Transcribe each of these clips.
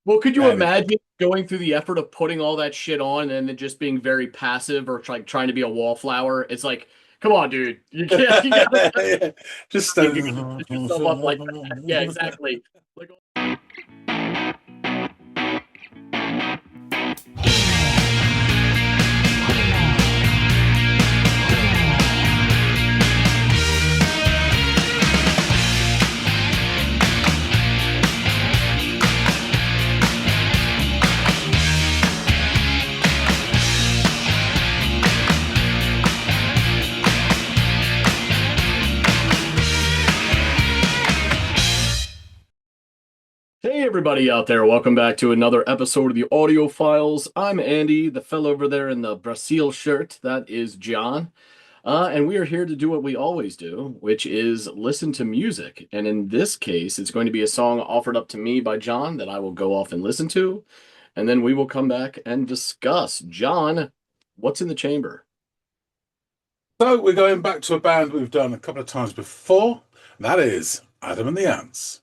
Well, could you And imagine going through the effort of putting all that shit on and then just being very passive or like trying to be a wallflower? It's like, come on, dude. You can't, you gotta just you gotta set yourself up like that. Yeah, exactly. Like, hey, everybody out there. Welcome back to another episode of the Audiophiles. I'm Andy, the fellow over there in the Brazil shirt. That is John. And we are here to do what we always do, which is listen to music. And in this case, it's going to be a song offered up to me by John that I will go off and listen to. And then we will come back and discuss. John, what's in the chamber? so we're going back to a band we've done a couple of times before. And that is Adam and the Ants.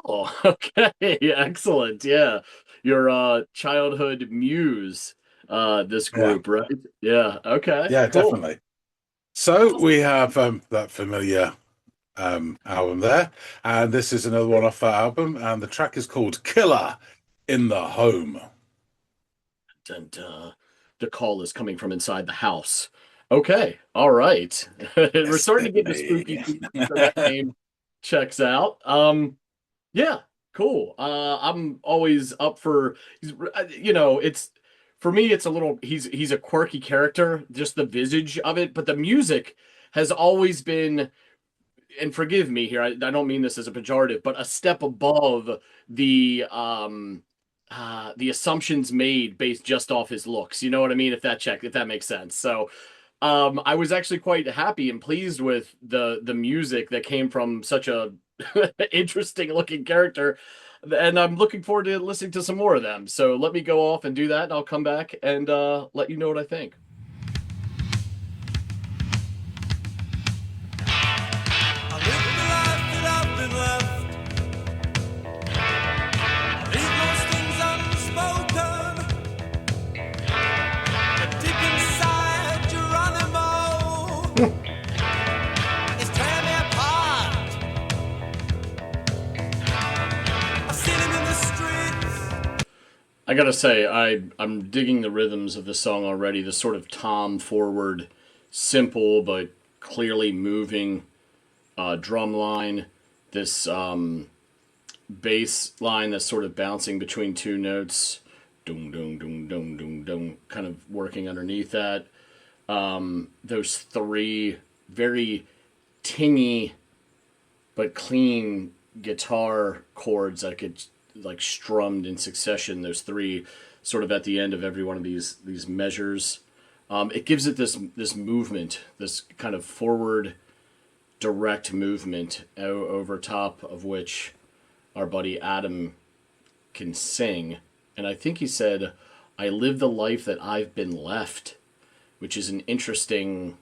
Oh, okay. Excellent. Yeah. Your childhood muse, this Yeah, group, right? Yeah. Okay. yeah, Cool. definitely. So we have that familiar album there, and this is another one off that album, and the track is called Killer in the Home. And the call is coming from inside the house. Okay. All right. We're Yes, starting to get the spooky baby. feeling, so that name checks out. Yeah, cool. I'm always up for it's for me it's a little he's a quirky character, just the visage of it, but the music has always been, and forgive me here, I don't mean this as a pejorative, but a step above the assumptions made based just off his looks. You know what I mean? If that makes sense. So I was actually quite happy and pleased with the music that came from such a interesting looking character. And I'm looking forward to listening to some more of them. So let me go off and do that, and I'll come back and let you know what I think. I live the life that I've been left. I leave most things unspoken. But deep inside, Geronimo is tearing me apart. I've seen him in the streets. I gotta say, I'm digging the rhythms of this song already. This sort of tom forward, simple but clearly moving drum line. This bass line that's sort of bouncing between two notes, dum dum dum dum dum dum, kind of working underneath that. Those three very tingy but clean guitar chords that get like strummed in succession. Those three, sort of at the end of every one of these measures. It gives it this movement, this kind of forward direct movement over top of which our buddy Adam can sing. And I think he said, "I live the life that I've been left," which is an interesting,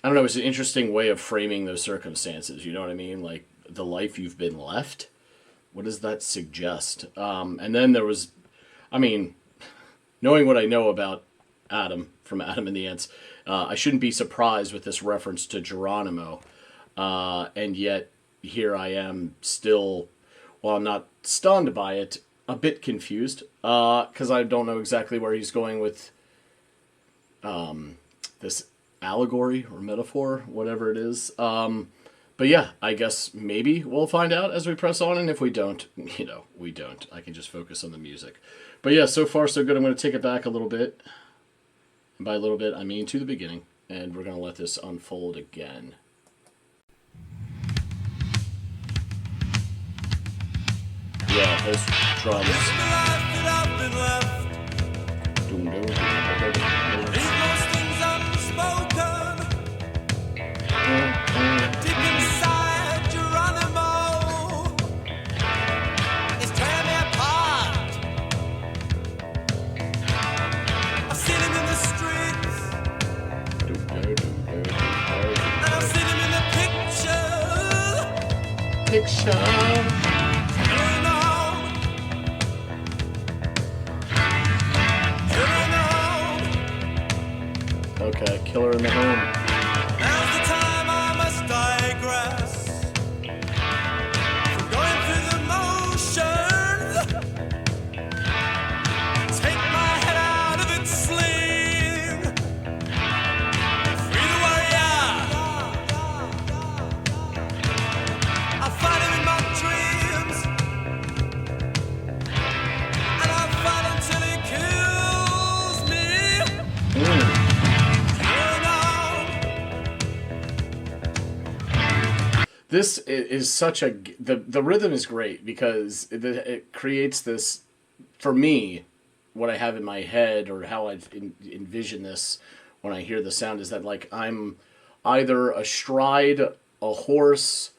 I don't know, it's an interesting way of framing those circumstances. You know what I mean? Like the life you've been left. What does that suggest? And then there was, I mean, knowing what I know about Adam from Adam and the Ants, I shouldn't be surprised with this reference to Geronimo. And yet here I am still, while I'm not stunned by it, a bit confused because I don't know exactly where he's going with this allegory or metaphor, whatever it is. But yeah, I guess maybe we'll find out as we press on, and if we don't, we don't. I can just focus on the music. But yeah, so far so good. I'm going to take it back a little bit. And by a little bit, I mean to the beginning, and we're going to let this unfold again. Yeah, those I live drums. the life that I've been left. Doom, doom, doom, I doom, leave most things unspoken. But deep inside, Geronimo is tearing me apart. I've seen him in the streets, doom, doom, doom, doom, and I've seen him in the picture. picture. Going on Okay, Killer in the Home. Now's the time I must digress from going through the motions. Take my head out of its sling. Free the warrior. I fight him in my dreams, and I fight until he kills me. This is such a the rhythm is great because it creates this, for me, what I have in my head or how I envision this when I hear the sound is that like I'm either astride a horse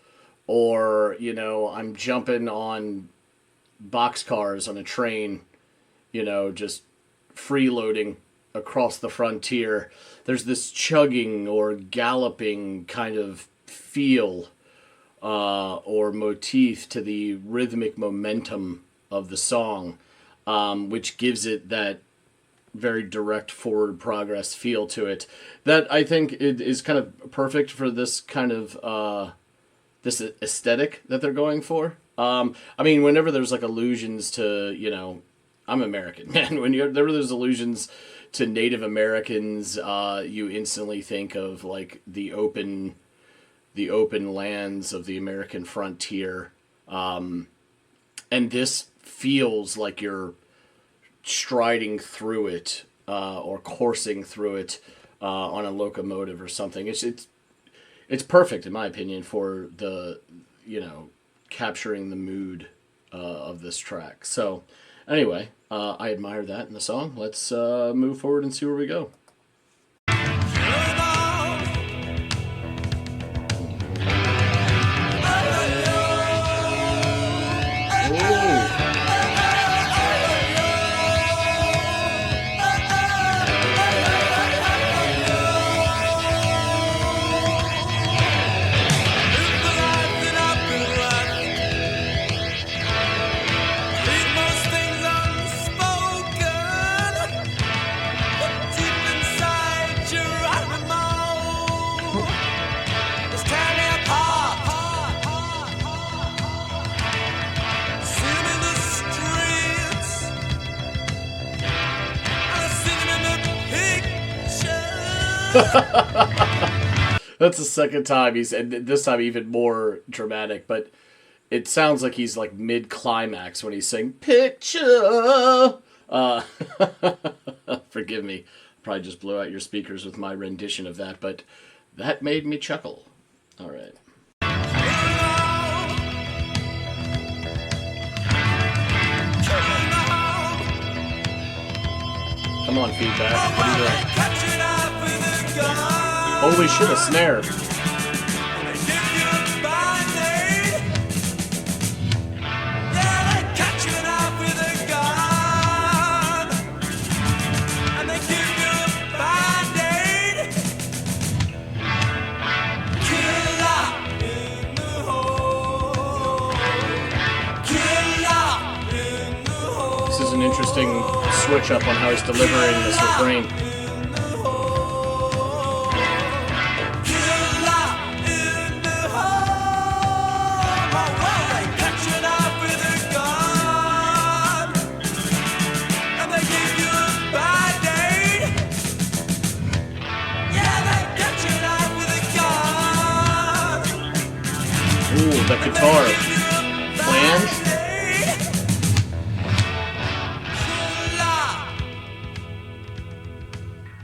or I'm jumping on boxcars on a train, just freeloading across the frontier. There's this chugging or galloping kind of feel or motif to the rhythmic momentum of the song, which gives it that very direct forward progress feel to it. That I think it is kind of perfect for this kind of this aesthetic that they're going for. I mean, whenever there's like allusions to, I'm American, man. Whenever there's allusions to Native Americans, you instantly think of like the open lands of the American frontier. And this feels like you're striding through it or coursing through it on a locomotive or something. It's perfect, in my opinion, for the, capturing the mood of this track. So anyway, I admire that in the song. Let's move forward and see where we go. That's the second time he's, and this time even more dramatic, but it sounds like he's like mid-climax when he's saying "picture." Forgive me, probably just blew out your speakers with my rendition of that, but that made me chuckle. All right. Come on, feedback. What are you doing? Holy shit, a snare. This is an interesting switch up on how he's delivering this refrain. Ooh, the guitar flange.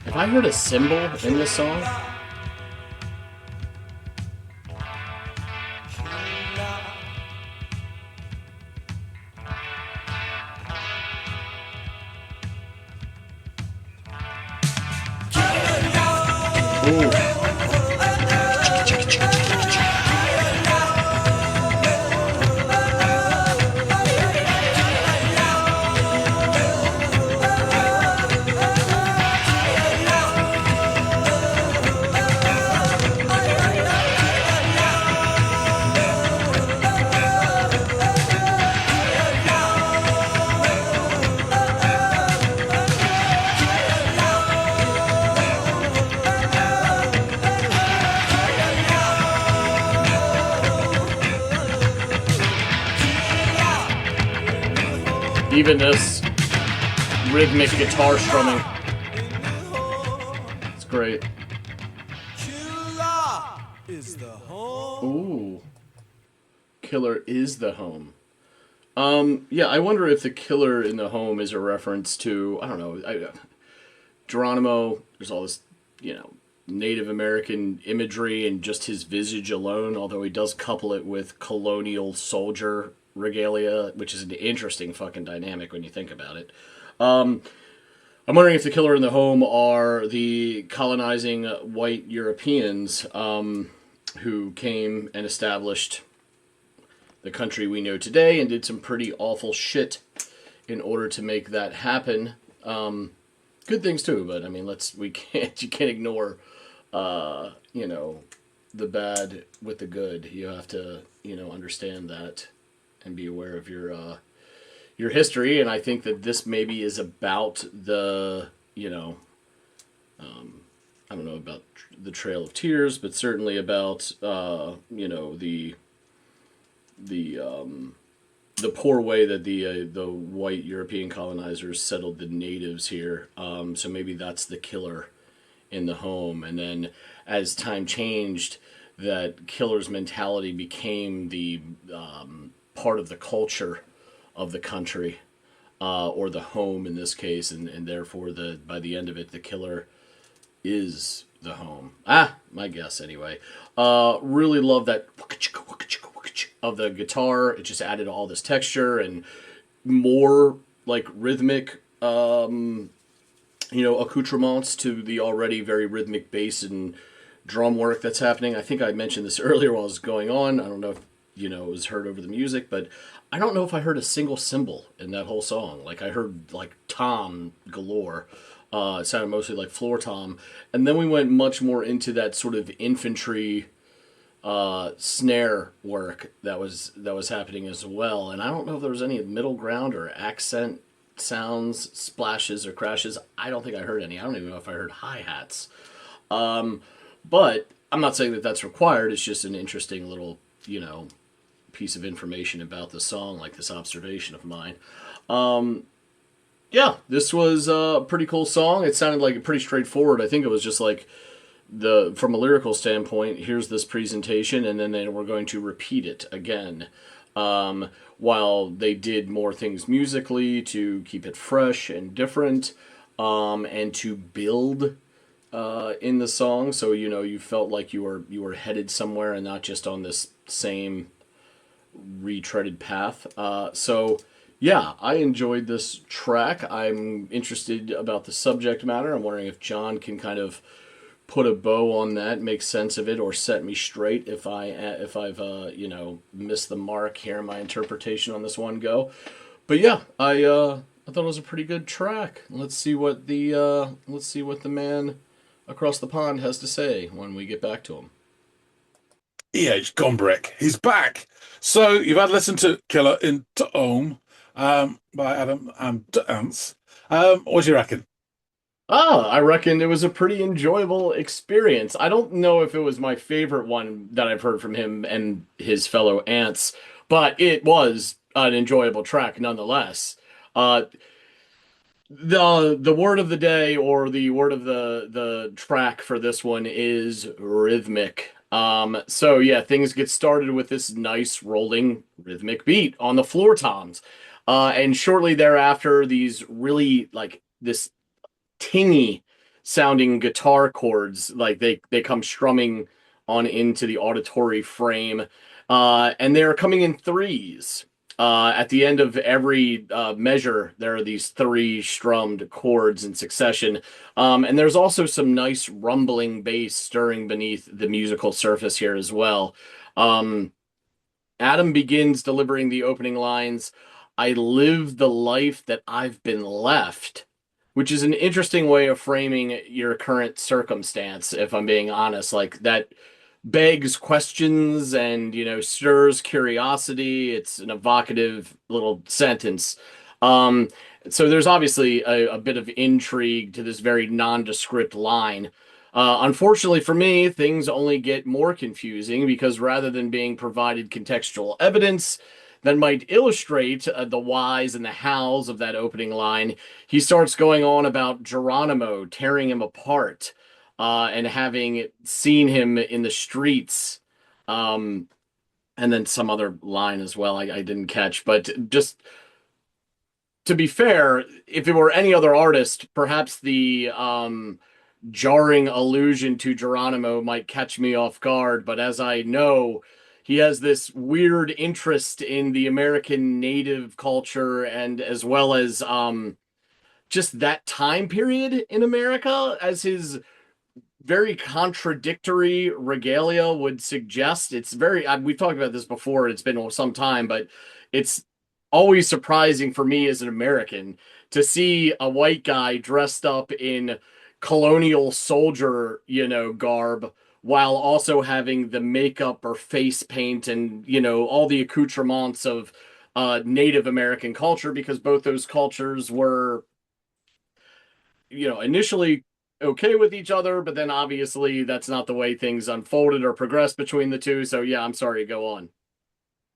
Have I heard a cymbal in this song? Ooh. Even this rhythmic guitar strumming. It's great. Killer is the home. Ooh. Killer is the home. Yeah, I wonder if the killer in the home is a reference to, I don't know, Geronimo. There's all this, Native American imagery and just his visage alone, although he does couple it with colonial soldier regalia, which is an interesting fucking dynamic when you think about it. I'm wondering if the killer in the home are the colonizing white Europeans who came and established the country we know today and did some pretty awful shit in order to make that happen. Good things too, but I mean, you can't ignore, the bad with the good. You have to, understand that and be aware of your history. And I think that this maybe is about the, I don't know about the Trail of Tears, but certainly about, the poor way that the white European colonizers settled the natives here. So maybe that's the killer in the home. And then as time changed, that killer's mentality became the part of the culture of the country, or the home in this case, and therefore by the end of it, the killer is the home. My guess anyway. Really love that of the guitar. It just added all this texture and more like rhythmic, accoutrements to the already very rhythmic bass and drum work that's happening. I think I mentioned this earlier while it was going on. I don't know if, it was heard over the music, but I don't know if I heard a single cymbal in that whole song. Like I heard like tom galore. It sounded mostly like floor tom. And then we went much more into that sort of infantry snare work that was happening as well. And I don't know if there was any middle ground or accent sounds, splashes or crashes. I don't think I heard any. I don't even know if I heard hi-hats. But I'm not saying that that's required. It's just an interesting little, piece of information about the song, like this observation of mine. Yeah, this was a pretty cool song. It sounded like pretty straightforward. I think it was just like from a lyrical standpoint, here's this presentation, and then we're going to repeat it again. While they did more things musically to keep it fresh and different, and to build in the song, so you felt like you were headed somewhere and not just on this same retreaded path. So yeah, I enjoyed this track. I'm interested about the subject matter. I'm wondering if John can kind of put a bow on that, make sense of it, or set me straight if I've missed the mark here in my interpretation on this one go. But yeah, I thought it was a pretty good track. Let's see what the man across the pond has to say when we get back to him. E.H. Gombrich, he's back. So you've had to listen to Killer in the Home by Adam and Dance. What do you reckon? I reckon it was a pretty enjoyable experience. I don't know if it was my favorite one that I've heard from him and his fellow ants, but it was an enjoyable track nonetheless. The word of the day, or the word of the track for this one, is rhythmic. So yeah, things get started with this nice rolling rhythmic beat on the floor toms. And shortly thereafter, these really like this tingy sounding guitar chords, like they come strumming on into the auditory frame. And they're coming in threes. At the end of every measure, there are these three strummed chords in succession. And there's also some nice rumbling bass stirring beneath the musical surface here as well. Adam begins delivering the opening lines, "I live the life that I've been left," which is an interesting way of framing your current circumstance, if I'm being honest. Like, that begs questions and, stirs curiosity. It's an evocative little sentence. So there's obviously a bit of intrigue to this very nondescript line. Unfortunately for me, things only get more confusing, because rather than being provided contextual evidence, that might illustrate the whys and the hows of that opening line, he starts going on about Geronimo tearing him apart, and having seen him in the streets. Um, and then some other line as well I didn't catch. But just to be fair, if it were any other artist, perhaps the jarring allusion to Geronimo might catch me off guard. But as I know, he has this weird interest in the American native culture, and as well as just that time period in America, as his very contradictory regalia would suggest. It's very, we've talked about this before, it's been some time, but it's always surprising for me as an American to see a white guy dressed up in colonial soldier, garb, while also having the makeup or face paint and, all the accoutrements of Native American culture, because both those cultures were, initially okay with each other, but then obviously that's not the way things unfolded or progressed between the two. So yeah, I'm sorry, go on.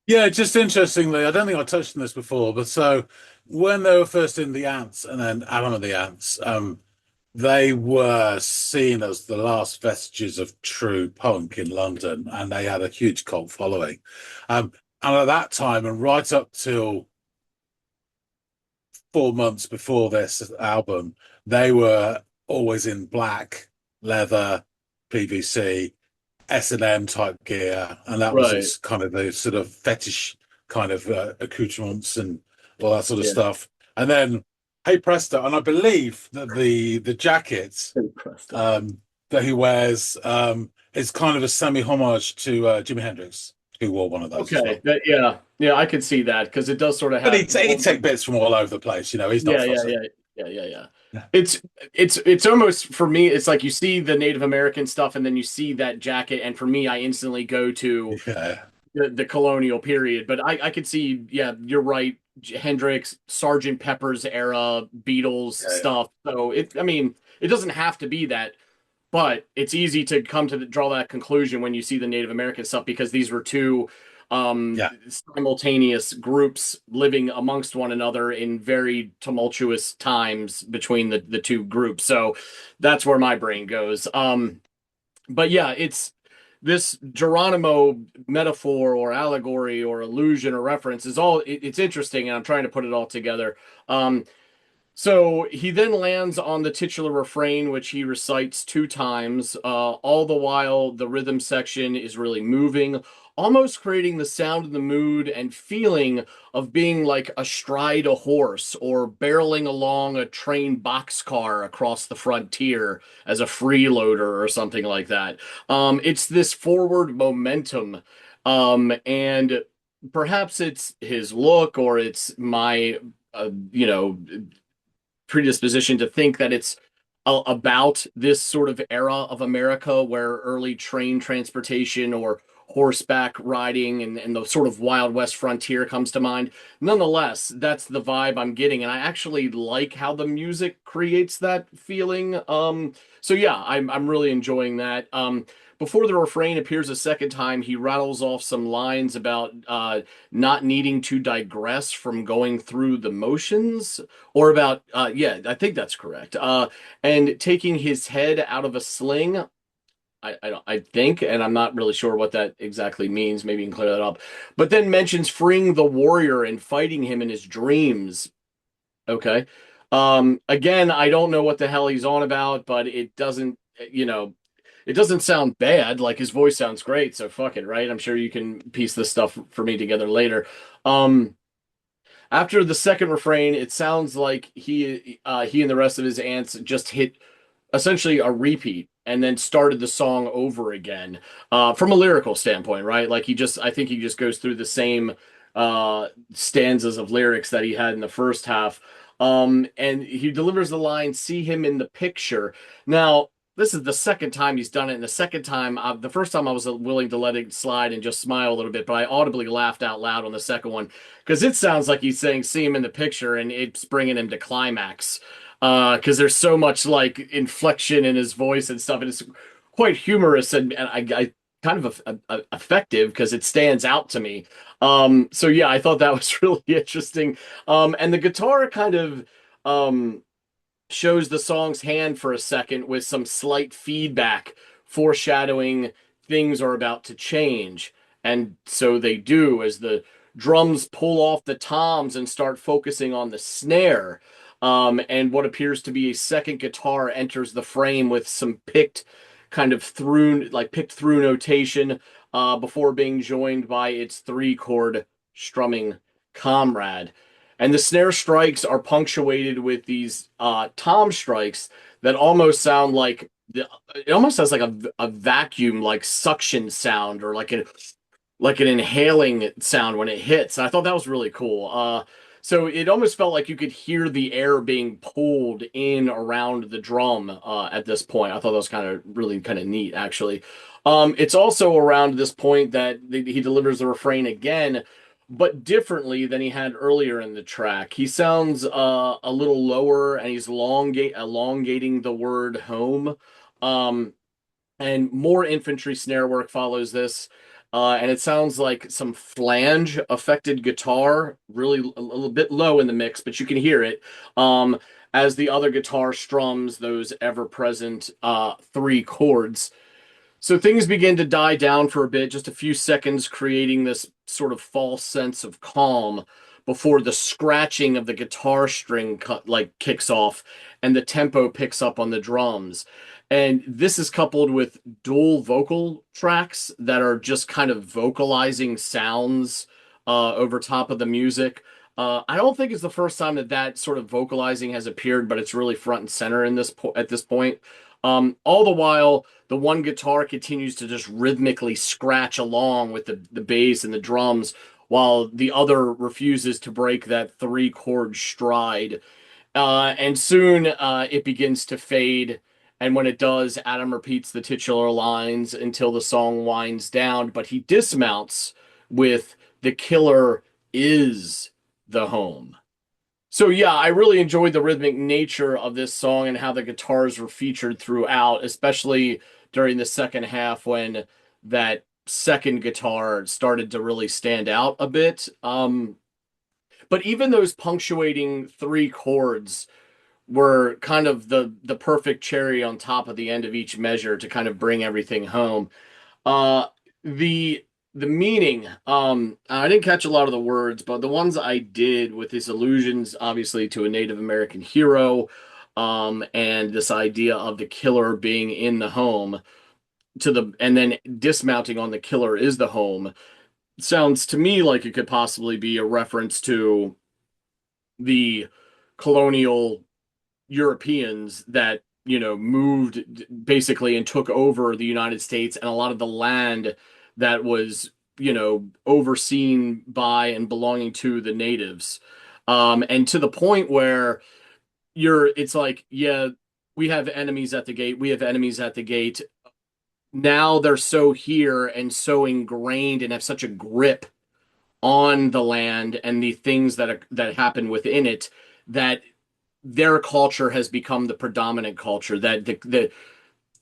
Yeah, just interestingly, I don't think I touched on this before, but so when they were first in the Ants and then Adam and the Ants, they were seen as the last vestiges of true punk in London, and they had a huge cult following. And at that time, and right up till 4 months before this album, they were always in black leather, PVC, S&M type gear, and that was Right. its kind of the sort of fetish kind of accoutrements and all that sort of Yeah. stuff. And then, hey presto, and I believe that the jacket Impressed. that he wears is kind of a semi homage to Jimi Hendrix, who wore one of those as Okay. well. Yeah, I could see that because it does sort of But have. he'd take bits from all over the place, he's not Yeah, yeah, fussy. yeah, yeah. Yeah. It's almost, for me, it's like you see the Native American stuff and then you see that jacket, and for me, I instantly go to Yeah. the colonial period. But I could see, yeah, you're right. Hendrix, Sergeant Pepper's era, Beatles Yeah. stuff. So I mean, it doesn't have to be that, but it's easy to come to draw that conclusion when you see the Native American stuff, because these were two Yeah. simultaneous groups living amongst one another in very tumultuous times between the two groups. So that's where my brain goes. But yeah, it's this Geronimo metaphor or allegory or allusion or reference is all it's interesting, and I'm trying to put it all together. So he then lands on the titular refrain, which he recites two times. All the while, the rhythm section is really moving, almost creating the sound and the mood and feeling of being like astride a horse or barreling along a train boxcar across the frontier as a freeloader or something like that. It's this forward momentum. And perhaps it's his look, or it's my, predisposition to think that it's about this sort of era of America where early train transportation or horseback riding and the sort of Wild West frontier comes to mind. Nonetheless, that's the vibe I'm getting, and I actually like how the music creates that feeling. So yeah, I'm really enjoying that. Before the refrain appears a second time, he rattles off some lines about not needing to digress from going through the motions, or about yeah, I think that's correct. And taking his head out of a sling. I think, and I'm not really sure what that exactly means. Maybe you can clear that up. But then mentions freeing the warrior and fighting him in his dreams. Okay. Again, I don't know what the hell he's on about, but it doesn't, it doesn't sound bad. Like, his voice sounds great, so fuck it, right? I'm sure you can piece this stuff for me together later. Um, After the second refrain, it sounds like he and the rest of his ants just hit essentially a repeat and then started the song over again, from a lyrical standpoint, right? Like, I think he just goes through the same stanzas of lyrics that he had in the first half. And he delivers the line, "See him in the picture." Now, this is the second time he's done it, and the second time, the first time I was willing to let it slide and just smile a little bit, but I audibly laughed out loud on the second one because it sounds like he's saying "see him in the picture" and it's bringing him to climax. Because there's so much like inflection in his voice and stuff, and it's quite humorous, and kind of effective because it stands out to me. So yeah, I thought that was really interesting. And the guitar kind of um, shows the song's hand for a second with some slight feedback, foreshadowing things are about to change. And so they do as the drums pull off the toms and start focusing on the snare. And what appears to be a second guitar enters the frame with some picked through notation before being joined by its three chord strumming comrade. And the snare strikes are punctuated with these tom strikes that almost sound like it almost has like a vacuum, like suction sound, or like an inhaling sound when it hits. I thought that was really cool. So it almost felt like you could hear the air being pulled in around the drum at this point. I thought that was really kind of neat, actually. It's also around this point that he delivers the refrain again, but differently than he had earlier in the track. He sounds a little lower, and he's elongating the word home. Um, and more infantry snare work follows this. And it sounds like some flange affected guitar, really a little bit low in the mix, but you can hear it as the other guitar strums those ever present three chords. So things begin to die down for a bit, just a few seconds, creating this sort of false sense of calm before the scratching of the guitar string kicks off and the tempo picks up on the drums. And this is coupled with dual vocal tracks that are just kind of vocalizing sounds over top of the music. I don't think it's the first time that sort of vocalizing has appeared, but it's really front and center at this point. All the while, the one guitar continues to just rhythmically scratch along with the bass and the drums, while the other refuses to break that three chord stride. And soon it begins to fade. And when it does, Adam repeats the titular lines until the song winds down, but he dismounts with "The killer is the home." So yeah, I really enjoyed the rhythmic nature of this song and how the guitars were featured throughout, especially during the second half when that second guitar started to really stand out a bit. But even those punctuating three chords were kind of the perfect cherry on top of the end of each measure to kind of bring everything home. Uh, the the meaning, I didn't catch a lot of the words, but the ones I did, with his allusions, obviously, to a Native American hero, and this idea of the killer being in the home, and then dismounting on "the killer is the home," sounds to me like it could possibly be a reference to the colonial Europeans that, moved basically and took over the United States, and a lot of the land that was, overseen by and belonging to the natives. And to the point where it's like, yeah, we have enemies at the gate. We have enemies at the gate. Now they're so here and so ingrained and have such a grip on the land and the things that happen within it, that their culture has become the predominant culture. That the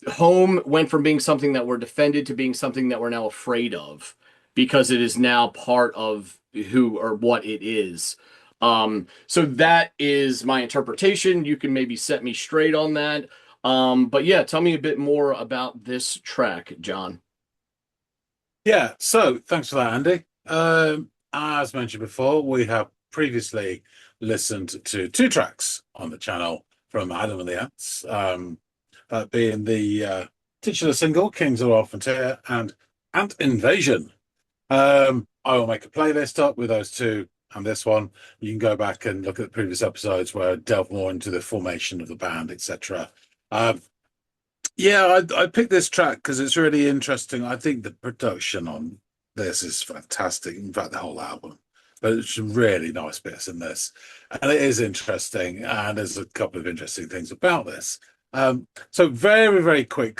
home went from being something that we're defended to being something that we're now afraid of, because it is now part of who or what it is. So that is my interpretation. You can maybe set me straight on that. But yeah, tell me a bit more about this track, John. Yeah, so thanks for that, Andy. As mentioned before, we have previously listened to two tracks on the channel from Adam and the Ants, that being the titular single "Kings of the Frontier" and "Ant Invasion." I will make a playlist up with those two and this one. You can go back and look at the previous episodes where I delve more into the formation of the band, etc. Yeah, I picked this track because it's really interesting. I think the production on this is fantastic. In fact, the whole album. But it's some really nice bits in this. And it is interesting. And there's a couple of interesting things about this. So very, very quick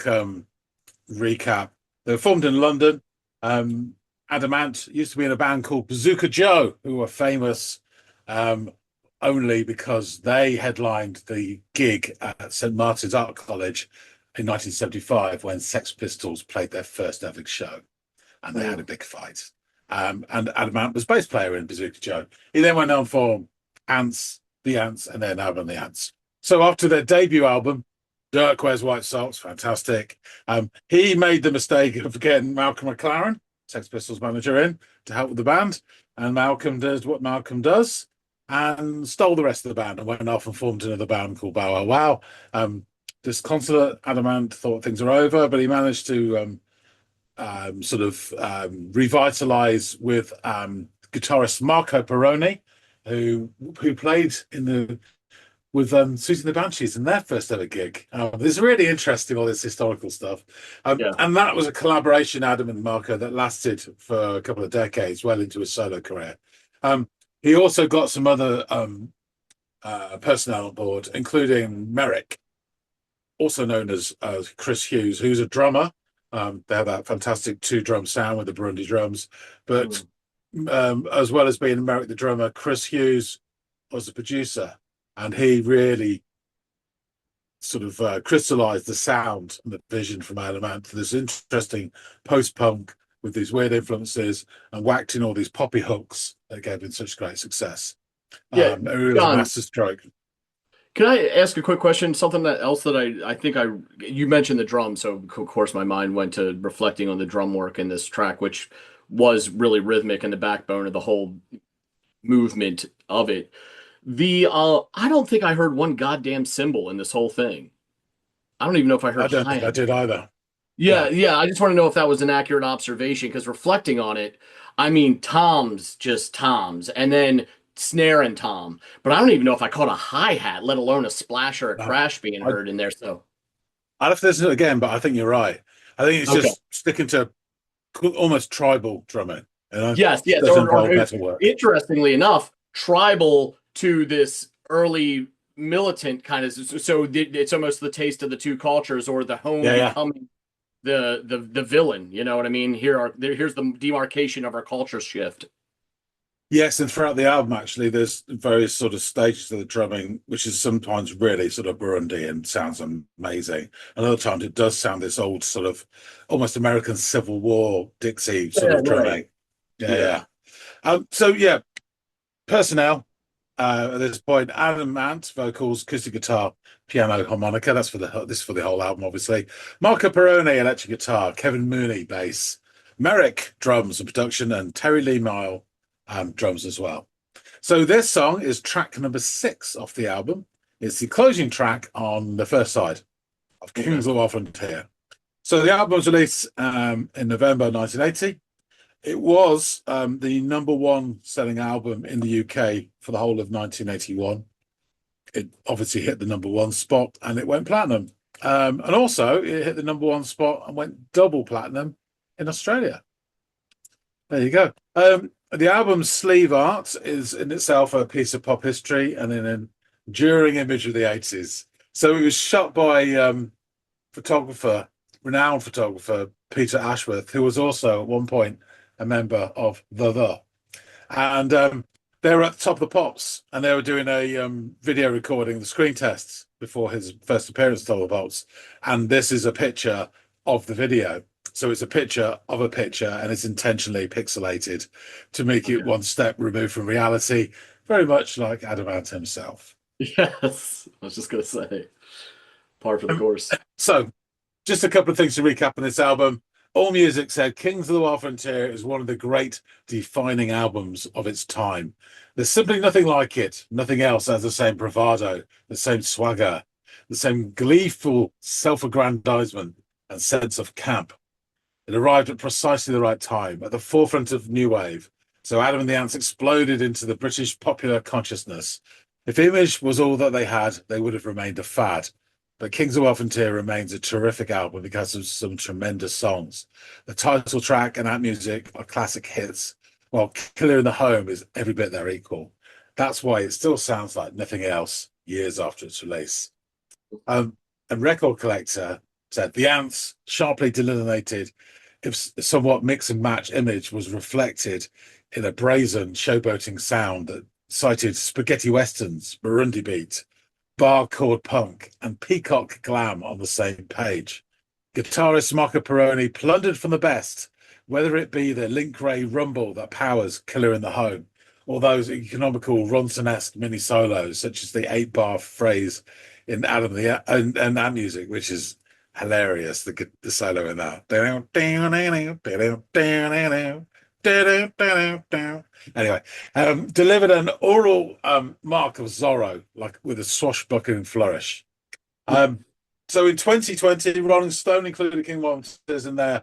recap. They were formed in London. Adam Ant used to be in a band called Bazooka Joe, who were famous only because they headlined the gig at St. Martin's Art College in 1975 when Sex Pistols played their first ever show, and they had a Mm. big fight. And Adam Ant was bass player in Bazooka Joe. He then went on for Ants, The Ants, and then Adam and the Ants. So after their debut album, Dirk Wears White Socks, fantastic. He made the mistake of getting Malcolm McLaren, Sex Pistols manager, in to help with the band. And Malcolm does what Malcolm does and stole the rest of the band and went off and formed another band called Bow Wow Wow. Disconsolate, Adam Ant thought things were over, but he managed to revitalize with guitarist Marco Perrone, who played in the with Susie and the Banshees in their first ever gig. It's really interesting, all this historical stuff. Yeah. And that was a collaboration, Adam and Marco, that lasted for a couple of decades, well into his solo career. He also got some other personnel on board, including Merrick, also known as Chris Hughes, who's a drummer. They have that fantastic 2-drum sound with the Burundi drums. But as well as being Merrick the drummer, Chris Hughes was the producer. And he really sort of crystallized the sound and the vision from Adam Ant to this interesting post-punk with these weird influences and whacked in all these poppy hooks that gave him such great success. Yeah, It was a master stroke. Can I ask a quick question? Something else that I think you mentioned the drum, so of course my mind went to reflecting on the drum work in this track, which was really rhythmic and the backbone of the whole movement of it. I don't think I heard one goddamn cymbal in this whole thing. I don't even know if I heard. I don't think I did either. Yeah. I just want to know if that was an accurate observation, because reflecting on it, I mean, toms, just toms, and then snare and tom. But I don't even know if I caught a hi-hat, let alone a splash or a crash being heard in there. So I'd have to listen to it again, but I think you're right. I think it's just sticking to almost tribal drumming. You know? Yes. Interestingly enough, tribal to this early militant kind of, so it's almost the taste of the two cultures, or the home becoming the villain. You know what I mean? Here's the demarcation of our culture shift. Yes, and throughout the album, actually, there's various sort of stages of the drumming, which is sometimes really sort of Burundian, sounds amazing. And other times it does sound this old sort of almost American Civil War Dixie sort of drumming. Personnel. At this point, Adam Ant, vocals, acoustic guitar, piano, harmonica. This is for the whole album, obviously. Marco Perrone, electric guitar. Kevin Mooney, bass. Merrick, drums and production, and Terry Lee Mile, drums as well. So this song is track number 6 off the album. It's the closing track on the first side of Kings of the Frontier. So the album was released in November 1980. It was the number 1 selling album in the UK for the whole of 1981. It obviously hit the number 1 spot and it went platinum. And also it hit the number 1 spot and went double platinum in Australia. There you go. The album's sleeve art is in itself a piece of pop history and an enduring image of the 80s. So it was shot by renowned photographer Peter Ashworth, who was also at one point a member of The. And they were at the top of the Pops, and they were doing a video recording of the screen tests before his first appearance at Top of the Pops. And this is a picture of the video. So it's a picture of a picture, and it's intentionally pixelated to make it one step removed from reality, very much like Adam Ant himself. Yes, I was just going to say, par for the course. So just a couple of things to recap on this album. AllMusic said Kings of the Wild Frontier is one of the great defining albums of its time. There's simply nothing like it. Nothing else has the same bravado, the same swagger, the same gleeful self-aggrandizement and sense of camp. It arrived at precisely the right time, at the forefront of New Wave. So Adam and the Ants exploded into the British popular consciousness. If Image was all that they had, they would have remained a fad. But Kings of the Wild Frontier remains a terrific album because of some tremendous songs. The title track and Ant Music are classic hits, while Killer in the Home is every bit their equal. That's why it still sounds like nothing else years after its release. A record collector said the Ants, sharply delineated, if somewhat mix and match image, was reflected in a brazen showboating sound that cited spaghetti westerns, Burundi beat, bar chord punk, and peacock glam on the same page. Guitarist Marco Peroni plundered from the best, whether it be the Link Ray rumble that powers Killer in the Home, or those economical Ronson-esque mini solos, such as the 8-bar phrase in Adam the and that music, which is hilarious. The solo in that. Anyway, delivered an oral mark of Zorro, like with a swashbuckling flourish. So in 2020, Rolling Stone included King Monsters in their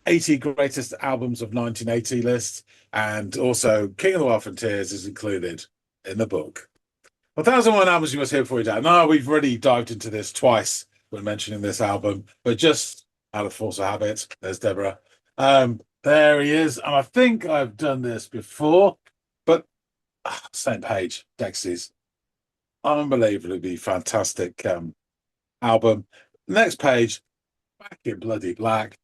80 greatest albums of 1980 list, and also King of the Wild Frontiers is included in the book. 1001 albums you must hear before you die. No, we've already dived into this twice when mentioning this album, but just out of force of habit, there's Deborah. There he is, and I think I've done this before, but same page, Dexys. Unbelievably fantastic album. Next page, back in bloody black.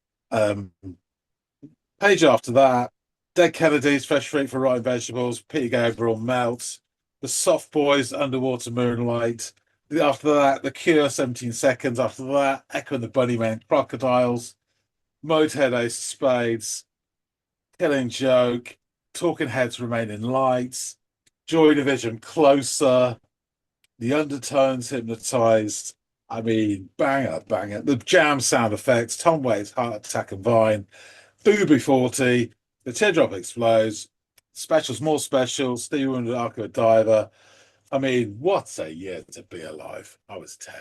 Page after that, Dead Kennedys, Fresh Fruit for Rotten Vegetables, Peter Gabriel, Melt, The Soft Boys, Underwater Moonlight. After that, The Cure, 17 Seconds. After that, Echo and the Bunnymen, Crocodiles, Motorhead, Ace of Spades, Killing Joke, Talking Heads, Remaining Lights, Joy Division, Closer, The Undertones, Hypnotized. I mean, banger, banger. The Jam sound effects, Tom Waits, Heart Attack and Vine, Booby 40, The Teardrop Explodes, Specials, More Specials, Stevie Wonder, Arco Diver. I mean, what a year to be alive. I was 10.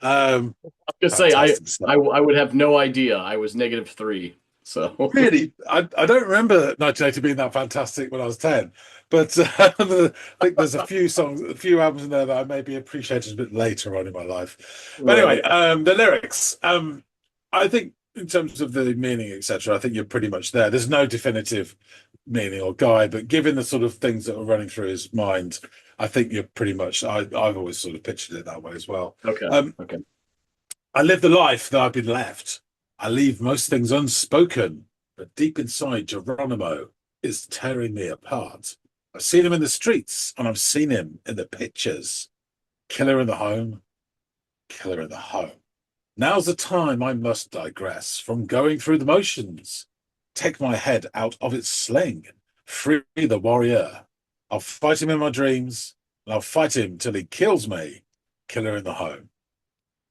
I was gonna say, Fantastic stuff. I would have no idea. I was -3. So Really, I don't remember 1980 being that fantastic when I was 10, but I think there's a few songs, a few albums in there that I maybe appreciated a bit later on in my life. But anyway, the lyrics, I think in terms of the meaning, etc., I think you're pretty much there. There's no definitive meaning or guide, but given the sort of things that were running through his mind, I think you're pretty much, I've always sort of pictured it that way as well. Okay. Okay. I live the life that I've been left. I leave most things unspoken, but deep inside, Geronimo is tearing me apart. I've seen him in the streets, and I've seen him in the pictures. Killer in the Home, Killer in the Home. Now's the time I must digress from going through the motions. Take my head out of its sling, free the warrior. I'll fight him in my dreams, and I'll fight him till he kills me. Killer in the Home,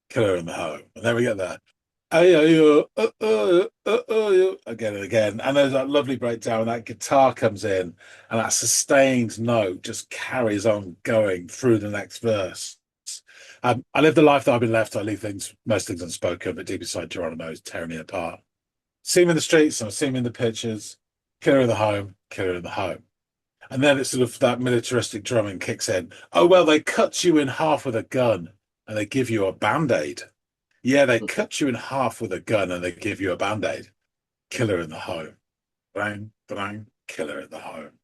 Killer in the Home. And there we get that. Again and again, and there's that lovely breakdown. That guitar comes in, and that sustained note just carries on going through the next verse. I live the life that I've been left. I leave most things unspoken, but deep inside, Geronimo is tearing me apart. See him in the streets, and I see him in the pictures. Killer in the Home, Killer in the Home. And then it's sort of that militaristic drumming kicks in. Oh, well, they cut you in half with a gun, and they give you a band-aid. Yeah, they cut you in half with a gun and they give you a band-aid. Killer in the Home. Bang, bang, Killer in the Home.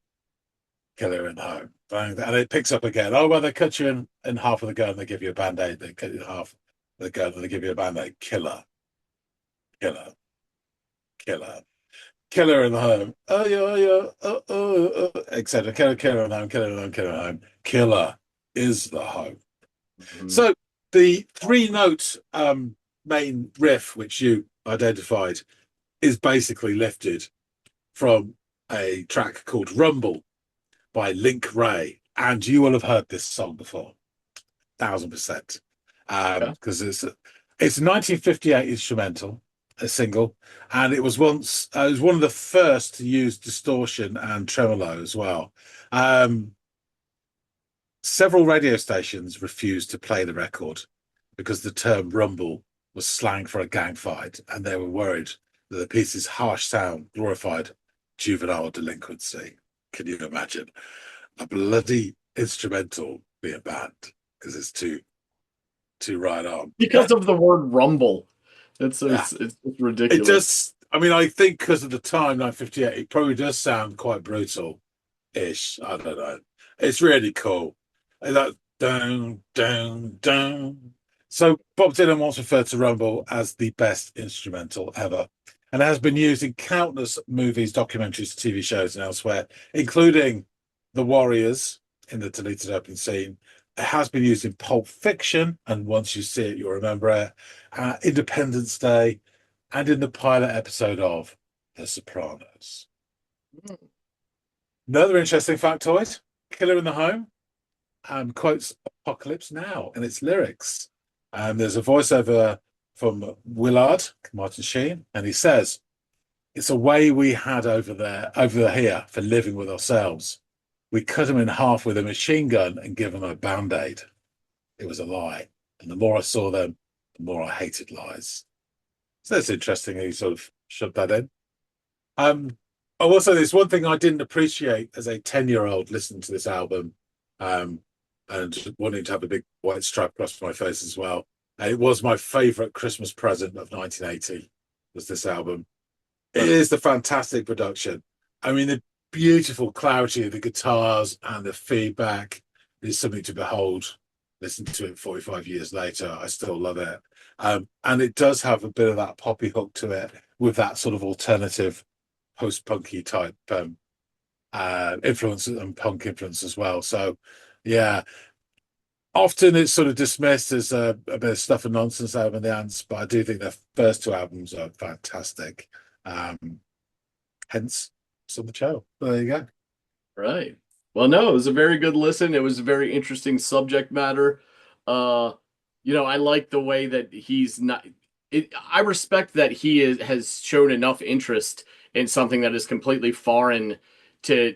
Killer in the Home. Bang, and it picks up again. Oh, well, they cut you in half with a gun and they give you a band-aid. They cut you in half with a gun and they give you a band-aid. Killer. Killer. Killer. Killer in the Home. Oh, yeah, etc. Killer in the Home, Killer in the Home, Killer in the Home. Killer is the home. Mm-hmm. So the 3-note main riff, which you identified, is basically lifted from a track called Rumble by Link Ray. And you will have heard this song before, 1000%. Because it's a 1958 instrumental, a single, and it was one of the first to use distortion and tremolo as well. Several radio stations refused to play the record because the term rumble was slang for a gang fight, and they were worried that the piece's harsh sound glorified juvenile delinquency. Can you imagine a bloody instrumental being banned because it's too right on? Because of the word rumble. It's ridiculous. It does. I mean, I think because of the time, 1958, it probably does sound quite brutal-ish. I don't know. It's really cool. That down, down, down. So Bob Dylan once referred to Rumble as the best instrumental ever, and it has been used in countless movies, documentaries, TV shows, and elsewhere, including The Warriors in the deleted opening scene, It has been used in Pulp Fiction, and once you see it, you'll remember it. Independence Day, and in the pilot episode of The Sopranos. Another interesting factoid: Killer in the Home quotes Apocalypse Now in its lyrics. And there's a voiceover from Willard, Martin Sheen, and he says, "It's a way we had over here for living with ourselves. We cut them in half with a machine gun and give them a band-aid. It was a lie. And the more I saw them, the more I hated lies." So that's interesting. He sort of shoved that in. Also, there's one thing I didn't appreciate as a 10-year-old listening to this album, and wanting to have a big white stripe across my face as well. And it was my favorite Christmas present of 1980, was this album. It is the fantastic production. I mean, the beautiful clarity of the guitars and the feedback is something to behold. Listen to it 45 years later, I still love it. And it does have a bit of that poppy hook to it, with that sort of alternative post-punky type influence and punk influence as well. So yeah, often it's sort of dismissed as a bit of stuff and nonsense out of the Ants, but I do think their first two albums are fantastic. Hence it's on the show. There you go. Right. Well, no, it was a very good listen. It was a very interesting subject matter. I like the way that he's not. I respect that has shown enough interest in something that is completely foreign to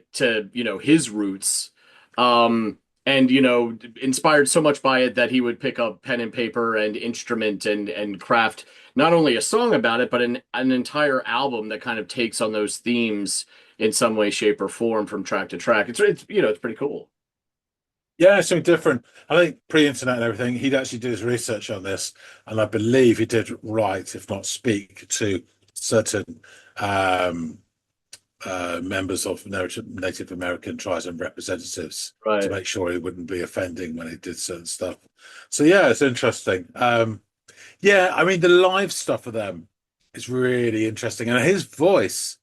his roots, and inspired so much by it that he would pick up pen and paper and instrument and craft not only a song about it, but an entire album that kind of takes on those themes in some way, shape, or form from track to track. It's pretty cool. Yeah, something different. I think pre-internet and everything, he'd actually do his research on this, and I believe he did write, if not speak, to certain members of Native American tribes and representatives to Right. make sure he wouldn't be offending when he did certain stuff. So yeah, it's interesting. Yeah, I mean the live stuff for them is really interesting, and his voice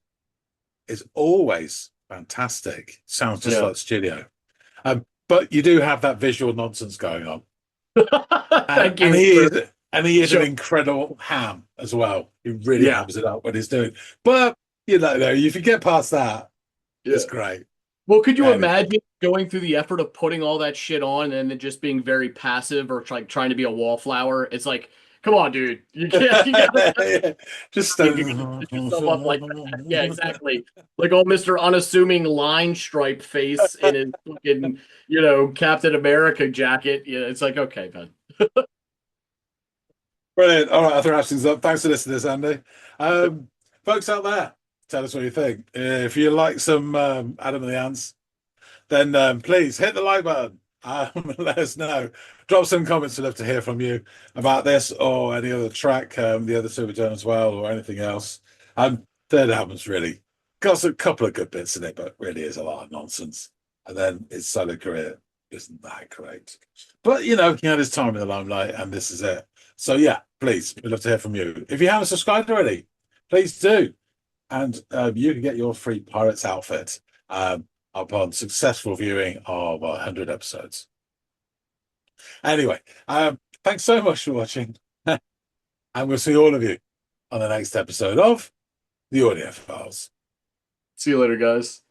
is always fantastic. Sounds just Yeah. like studio. But you do have that visual nonsense going on. Thank And you he for is an showing. incredible ham as well. He really Yeah. hams it up when he's doing. But if you get past that, Yeah. it's great. Well, could you Anyway. imagine going through the effort of putting all that shit on and then just being very passive or like trying to be a wallflower? It's like, come on, dude. You can't. You gotta, Just you gotta set yourself up like that. Yeah, exactly. Like old Mr. Unassuming line stripe face in his fucking, Captain America jacket. Yeah, it's like, okay, man. Brilliant. All right, I'll wrap things up. Thanks for listening to this, Andy. Folks out there, tell us what you think. If you like some Adam and the Ants, then please hit the like button. Let us know. Drop some comments. We'd love to hear from you about this or any other track, the other two we've done as well, or anything else. Third album's really got a couple of good bits in it, but really is a lot of nonsense. And then his solo career isn't that great. But he had his time in the limelight, and this is it. So yeah, please, we'd love to hear from you. If you haven't subscribed already, please do. And you can get your free Pirates outfit upon successful viewing of 100 episodes. Anyway, thanks so much for watching. And we'll see all of you on the next episode of The Audiophiles. See you later, guys.